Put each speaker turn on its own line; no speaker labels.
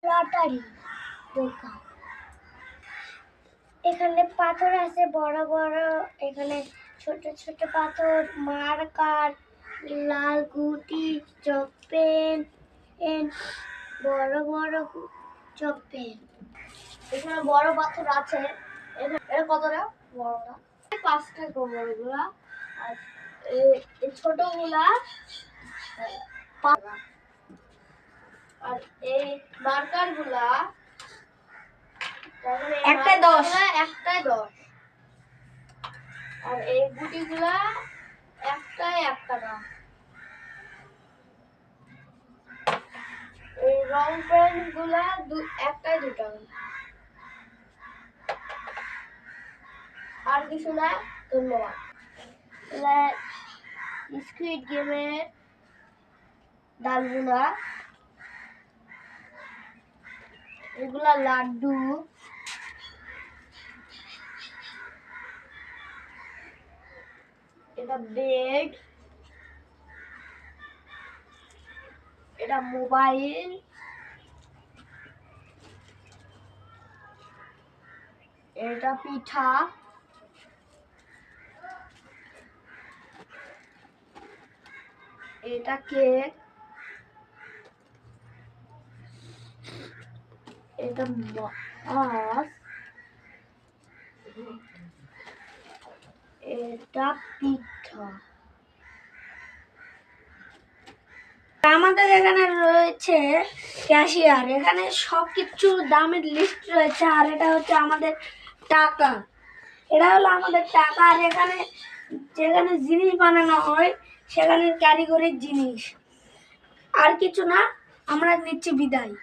Lottery দোকান। এখানে পাথর আছে বড় বড়, এখানে ছোট ছোট পাথর, মার্কার, লাল গুটি, চক পেন, বড় বড় চক পেন। এখানে বড় পাথর আছে। এটা কতটা বড়টা? 5 টাকা বড়গুলা। আর এই ছোটগুলা 5 টাকা। আর এই মার্কার গুলা একটাই 10। আর এই গুটিগুলা একটাই 1 টাকা। এই রং পেন গুলা একটাই 2 টাকা। আর কিছু না, ধন্যবাদ। স্কুইড গেমের ডালগুলা, এগুলা লাড্ডু, এটা বেড, এটা মোবাইল, এটা পিঠা, এটা কেক, এটা মাছ, এটা পিঠা। আমাদের এখানে রয়েছে ক্যাশিয়ার, এখানে সবকিছু দামের লিস্ট রয়েছে। আর এটা হচ্ছে আমাদের টাকা, এটা হলো আমাদের টাকা। আর এখানে যেখানে জিনিস বানানো হয় সেখানে কারিগরির জিনিস। আর কিছু না, আমরা নিচ্ছি বিদায়।